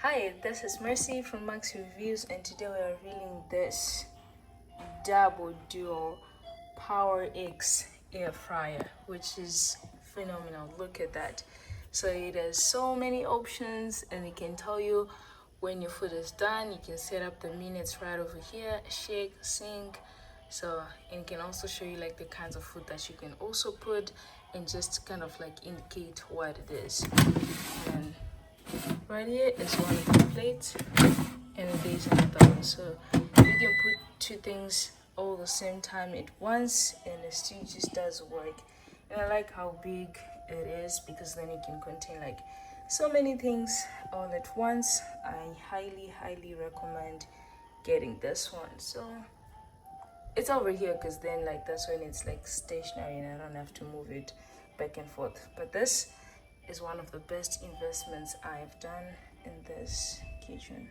Hi, this is Mercy from Max Reviews, and today we are revealing this Double Duo Power X air fryer, which is phenomenal. Look at that. So it has so many options, and it can tell you when your food is done. You can set up the minutes right over here, shake, sync. So, and it can also show you like the kinds of food that you can also put, and just kind of like indicate what it is. And right here is one of the plates, and there's another one. So you can put two things all the same time at once, and it still just does work. And I like how big it is because then it can contain like so many things all at once. I highly recommend getting this one. So it's over here because then like that's when it's like stationary and I don't have to move it back and forth. But this is one of the best investments I've done in this kitchen.